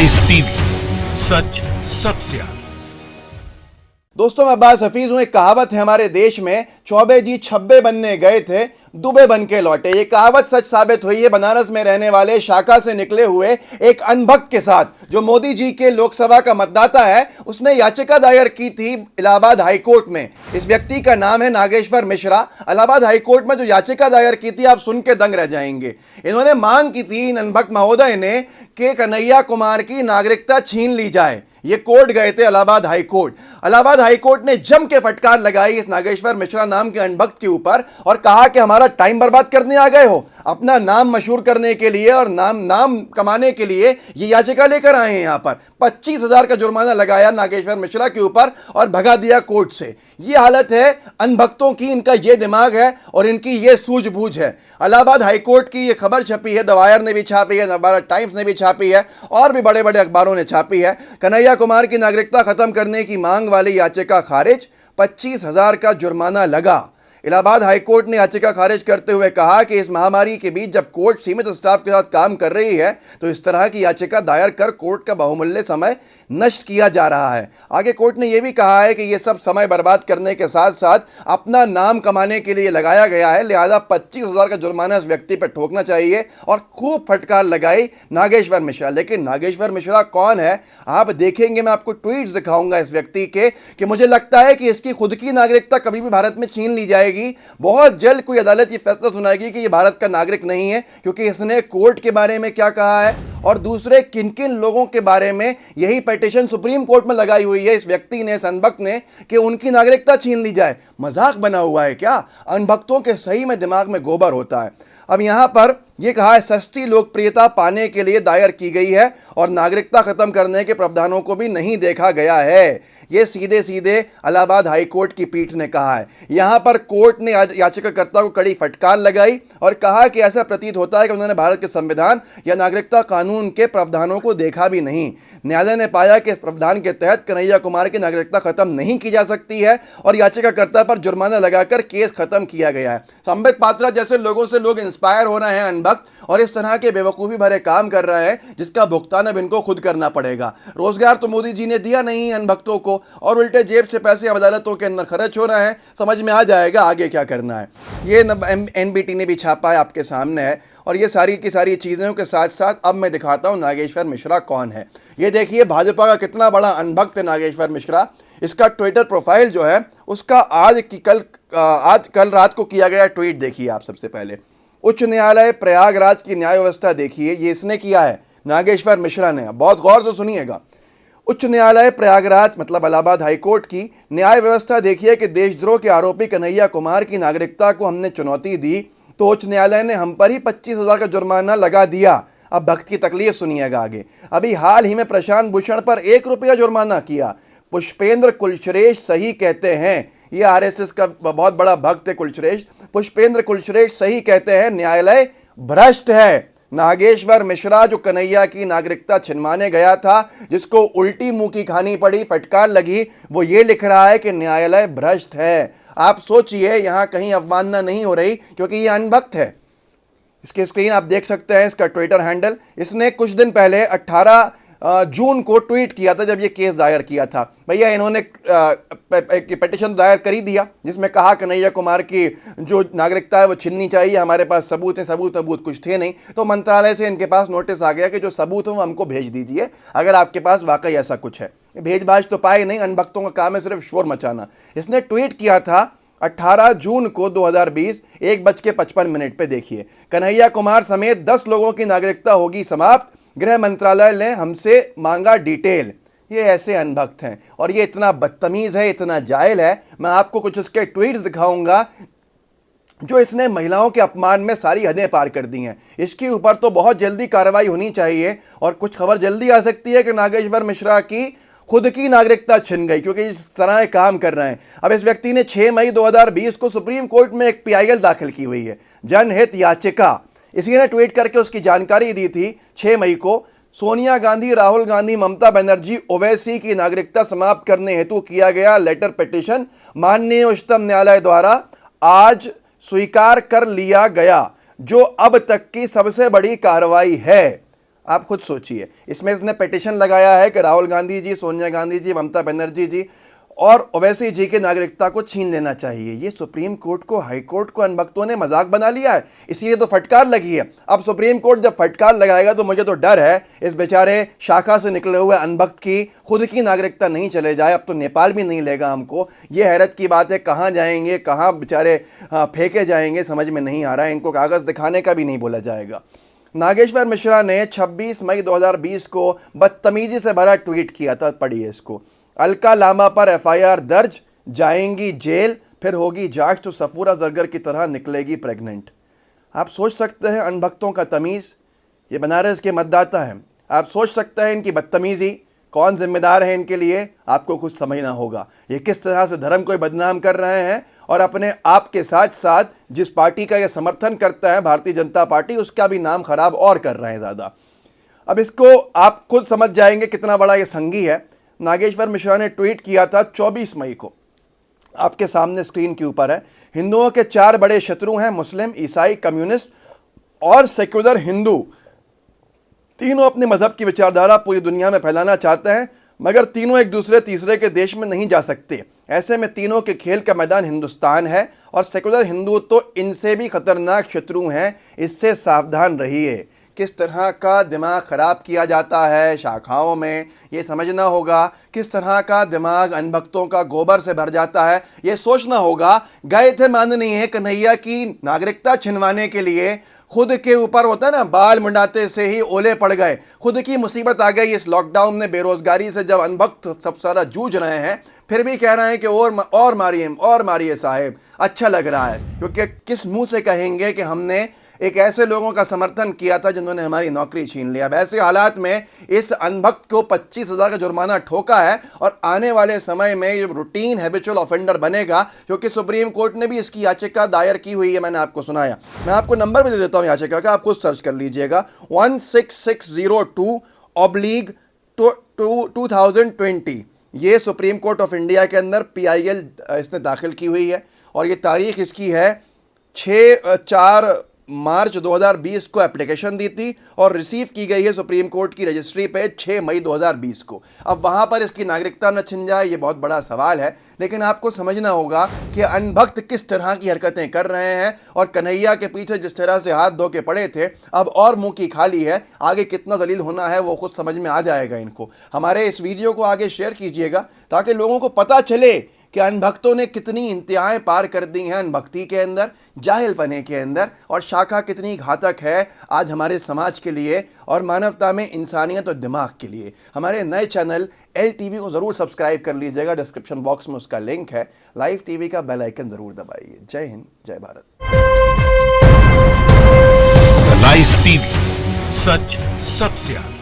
Ice TV, सच सबसे आगे। दोस्तों, मैं अब्बास हफीज हूं। एक कहावत है हमारे देश में, चौबे जी छब्बे बनने गए थे, दुबे बन के लौटे। ये कहावत सच साबित हुई है बनारस में रहने वाले शाखा से निकले हुए एक अनभक्त के साथ, जो मोदी जी के लोकसभा का मतदाता है। उसने याचिका दायर की थी इलाहाबाद हाईकोर्ट में। इस व्यक्ति का नाम है नागेश्वर मिश्रा। इलाहाबाद हाईकोर्ट में जो याचिका दायर की थी, आप सुन के दंग रह जाएंगे। इन्होंने मांग की थी इन अनभक्त महोदय ने कि कन्हैया कुमार की नागरिकता छीन ली जाए। ये कोर्ट गए थे इलाहाबाद हाईकोर्ट। इलाहाबाद हाईकोर्ट ने जम के फटकार लगाई इस नागेश्वर मिश्रा नाम के अनभक्त के ऊपर और कहा कि हमारा टाइम बर्बाद करने आ गए हो, अपना नाम मशहूर करने के लिए और नाम कमाने के लिए ये याचिका लेकर आए हैं। यहां पर 25,000 का जुर्माना लगाया नागेश्वर मिश्रा के ऊपर और भगा दिया कोर्ट से। ये हालत है अनभक्तों की, इनका ये दिमाग है और इनकी ये सूझबूझ है। इलाहाबाद हाईकोर्ट की ये खबर छपी है, द वायर ने भी छापी है, नवभारत टाइम्स ने भी छापी है और भी बड़े बड़े अखबारों ने छापी है। कन्हैया कुमार की नागरिकता खत्म करने की मांग वाली याचिका खारिज, 25,000 का जुर्माना लगा। इलाहाबाद हाईकोर्ट ने याचिका खारिज करते हुए कहा कि इस महामारी के बीच जब कोर्ट सीमित स्टाफ के साथ काम कर रही है, तो इस तरह की याचिका दायर कर कोर्ट का बहुमूल्य समय नष्ट किया जा रहा है। आगे कोर्ट ने यह भी कहा है कि यह सब समय बर्बाद करने के साथ साथ अपना नाम कमाने के लिए लगाया गया है, लिहाजा 25,000 का जुर्माना इस व्यक्ति पर ठोकना चाहिए। और खूब फटकार लगाई नागेश्वर मिश्रा। लेकिन नागेश्वर मिश्रा कौन है आप देखेंगे। मैं आपको ट्वीट्स दिखाऊंगा इस व्यक्ति के कि मुझे लगता है कि इसकी खुद की नागरिकता कभी भी भारत में छीन ली जाएगी। बहुत जल्द कोई अदालत ये फैसला सुनाएगी कि ये भारत का नागरिक नहीं है, क्योंकि इसने कोर्ट के बारे में क्या कहा है और दूसरे किन किन लोगों के बारे में यही पिटीशन सुप्रीम कोर्ट में लगाई हुई है इस व्यक्ति ने, इस अनभक्त ने, कि उनकी नागरिकता छीन ली जाए। मजाक बना हुआ है क्या? अनभक्तों के सही में दिमाग में गोबर होता है। अब यहां पर यह कहा है सस्ती लोकप्रियता पाने के लिए दायर की गई है और नागरिकता खत्म करने के प्रावधानों को भी नहीं देखा गया है। यह सीधे सीधे इलाहाबाद हाईकोर्ट की पीठ ने कहा है। यहां पर कोर्ट ने याचिकाकर्ता को कड़ी फटकार लगाई और कहा कि ऐसा प्रतीत होता है कि उन्होंने भारत के संविधान या नागरिकता कानून के प्रावधानों को देखा भी नहीं। न्यायालय ने पाया कि इस प्रावधान के तहत कन्हैया कुमार की नागरिकता खत्म नहीं की जा सकती है और याचिकाकर्ता पर जुर्माना लगाकर केस खत्म किया गया है। संबित पात्रा जैसे लोगों से लोग इंस्पायर हो रहे हैं अनभक्त, और इस तरह के बेवकूफ़ी भरे काम कर रहे हैं जिसका भुगतान अब इनको खुद करना पड़ेगा। रोजगार तो मोदी जी ने दिया नहीं अनभक्तों को और उल्टे जेब से पैसे अदालतों के अंदर खर्च हो रहे हैं। समझ में आ जाएगा आगे क्या करना है। ये NBT ने भी छापा है, आपके सामने है। और ये सारी की सारी चीज़ों के साथ साथ अब मैं दिखाता हूँ नागेश्वर मिश्रा कौन है। ये देखिए भाजपा का कितना बड़ा अनभक्त है नागेश्वर मिश्रा। इसका ट्विटर प्रोफाइल जो है उसका आज कल रात को किया गया ट्वीट देखिए आप। सबसे पहले उच्च न्यायालय प्रयागराज की न्याय व्यवस्था देखिए, ये इसने किया है नागेश्वर मिश्रा ने। बहुत गौर से सुनिएगा। उच्च न्यायालय प्रयागराज मतलब इलाहाबाद हाईकोर्ट की न्याय व्यवस्था देखिए कि देशद्रोह के आरोपी कन्हैया कुमार की नागरिकता को हमने चुनौती दी तो उच्च न्यायालय ने हम पर ही 25,000 का जुर्माना लगा दिया। अब भक्त की तकलीफ सुनिएगा आगे। अभी हाल ही में प्रशांत भूषण पर 1 रुपया जुर्माना किया। पुष्पेंद्र कुलश्रेष्ठ सही कहते हैं, ये RSS का बहुत बड़ा भक्त है कुलश्रेष्ठ। पुष्पेंद्र कुलश्रेष्ठ सही कहते हैं न्यायालय भ्रष्ट है। नागेश्वर मिश्रा जो कन्हैया की नागरिकता छिनवाने गया था, जिसको उल्टी मुंह की खानी पड़ी, फटकार लगी, वो ये लिख रहा है कि न्यायालय भ्रष्ट है। आप सोचिए यहाँ कहीं अवमानना नहीं हो रही, क्योंकि ये अनभक्त है। इसकी स्क्रीन आप देख सकते हैं, इसका ट्विटर हैंडल। इसने कुछ दिन पहले 18 जून को ट्वीट किया था जब ये केस दायर किया था। भैया इन्होंने पिटीशन दायर कर ही दिया जिसमें कहा कन्हैया कुमार की जो नागरिकता है वो छीननी चाहिए, हमारे पास सबूत है। सबूत कुछ थे नहीं, तो मंत्रालय से इनके पास नोटिस आ गया कि जो सबूत है वो हमको भेज दीजिए अगर आपके पास वाकई ऐसा कुछ है। भेज भाज तो पाए नहीं, अनभक्तों का काम है सिर्फ शोर मचाना। इसने ट्वीट किया था 18 जून को 2020 1:55 पे। देखिए, कन्हैया कुमार समेत 10 लोगों की नागरिकता होगी समाप्त, गृह मंत्रालय ने हमसे मांगा डिटेल। ये ऐसे अनभक्त हैं और ये इतना बदतमीज है, इतना जाहिल है। मैं आपको कुछ इसके ट्वीट्स दिखाऊंगा जो इसने महिलाओं के अपमान में सारी हदें पार कर दी हैं। इसके ऊपर तो बहुत जल्दी कार्रवाई होनी चाहिए और कुछ खबर जल्दी आ सकती है कि नागेश्वर मिश्रा की खुद की नागरिकता छिन गई, क्योंकि इस तरह काम कर रहे हैं। अब इस व्यक्ति ने 6 मई 2020 को सुप्रीम कोर्ट में एक PIL दाखिल की हुई है, जनहित याचिका। इसी ने ट्वीट करके उसकी जानकारी दी थी 6 मई को। सोनिया गांधी, राहुल गांधी, ममता बनर्जी, ओवैसी की नागरिकता समाप्त करने हेतु किया गया लेटर पिटीशन माननीय उच्चतम न्यायालय द्वारा आज स्वीकार कर लिया गया, जो अब तक की सबसे बड़ी कार्रवाई है। आप खुद सोचिए। इसमें इसने पिटीशन लगाया है कि राहुल गांधी जी, सोनिया गांधी जी, ममता बनर्जी जी और ओवैसी जी की नागरिकता को छीन लेना चाहिए। ये सुप्रीम कोर्ट को, हाई कोर्ट को अनभक्तों ने मजाक बना लिया है, इसीलिए तो फटकार लगी है। अब सुप्रीम कोर्ट जब फटकार लगाएगा तो मुझे तो डर है इस बेचारे शाखा से निकले हुए अनभक्त की खुद की नागरिकता नहीं चले जाए। अब तो नेपाल भी नहीं लेगा हमको। ये हैरत की बात है, कहाँ जाएंगे, कहाँ बेचारे फेंके जाएंगे, समझ में नहीं आ रहा है। इनको कागज़ दिखाने का भी नहीं बोला जाएगा। नागेश्वर मिश्रा ने 26 मई 2020 को बदतमीजी से भरा ट्वीट किया था, पढ़िए इसको। अलका लामा पर एफआईआर दर्ज, जाएंगी जेल, फिर होगी जांच तो सफूरा जरगर की तरह निकलेगी प्रेग्नेंट। आप सोच सकते हैं अनभक्तों का तमीज़, ये बनारस के मतदाता हैं। आप सोच सकते हैं इनकी बदतमीज़ी, कौन जिम्मेदार है इनके लिए, आपको कुछ समझना होगा। ये किस तरह से धर्म को बदनाम कर रहे हैं और अपने आप के साथ साथ जिस पार्टी का ये समर्थन करता है, भारतीय जनता पार्टी, उसका भी नाम खराब और कर रहे हैं ज़्यादा। अब इसको आप खुद समझ जाएंगे कितना बड़ा ये संगी है। नागेश्वर मिश्रा ने ट्वीट किया था 24 मई को, आपके सामने स्क्रीन के ऊपर है। हिंदुओं के 4 बड़े शत्रु हैं, मुस्लिम, ईसाई, कम्युनिस्ट और सेक्युलर हिंदू। तीनों अपने मजहब की विचारधारा पूरी दुनिया में फैलाना चाहते हैं, मगर तीनों एक दूसरे तीसरे के देश में नहीं जा सकते। ऐसे में तीनों के खेल का मैदान हिंदुस्तान है और सेक्युलर हिंदू तो इनसे भी खतरनाक शत्रु हैं, इससे सावधान रहिए। किस तरह का दिमाग ख़राब किया जाता है शाखाओं में, ये समझना होगा। किस तरह का दिमाग अनभक्तों का गोबर से भर जाता है, ये सोचना होगा। गए थे माननीय कन्हैया की नागरिकता छिनवाने के लिए, खुद के ऊपर होता है ना, बाल मुंडाते से ही ओले पड़ गए, खुद की मुसीबत आ गई इस लॉकडाउन में। बेरोजगारी से जब अनभक्त सब सारा जूझ रहे हैं, फिर भी कह रहे हैं कि और मारिए साहेब, अच्छा लग रहा है। क्योंकि किस मुंह से कहेंगे कि हमने एक ऐसे लोगों का समर्थन किया था जिन्होंने हमारी नौकरी छीन लिया। ऐसे हालात में इस अनभक्त को 25,000 का जुर्माना ठोका है और आने वाले समय में ये रूटीन हैबिचुअल ऑफेंडर बनेगा, क्योंकि सुप्रीम कोर्ट ने भी इसकी याचिका दायर की हुई है। मैंने आपको सुनाया, मैं आपको नंबर भी दे देता हूँ याचिका का, आप खुद सर्च कर लीजिएगा। 16602/2020 ये सुप्रीम कोर्ट ऑफ इंडिया के अंदर PIL इसने दाखिल की हुई है और ये तारीख इसकी है 4 मार्च 2020 को एप्लीकेशन दी थी और रिसीव की गई है सुप्रीम कोर्ट की रजिस्ट्री पे 6 मई 2020 को। अब वहाँ पर इसकी नागरिकता न छिन जाए, ये बहुत बड़ा सवाल है। लेकिन आपको समझना होगा कि अनभक्त किस तरह की हरकतें कर रहे हैं और कन्हैया के पीछे जिस तरह से हाथ धो के पड़े थे, अब और मुंह की खाली है। आगे कितना जलील होना है वो खुद समझ में आ जाएगा इनको। हमारे इस वीडियो को आगे शेयर कीजिएगा ताकि लोगों को पता चले कि अनभक्तों ने कितनी इंतहाएं पार कर दी हैं अनभक्ति के अंदर, जाहिलपने के अंदर, और शाखा कितनी घातक है आज हमारे समाज के लिए और मानवता में इंसानियत और दिमाग के लिए। हमारे नए चैनल LTV को ज़रूर सब्सक्राइब कर लीजिएगा, डिस्क्रिप्शन बॉक्स में उसका लिंक है। लाइव TV का बेल आइकन ज़रूर दबाइए। जय हिंद, जय भारत। लाइव TV, सच सबसे आगे।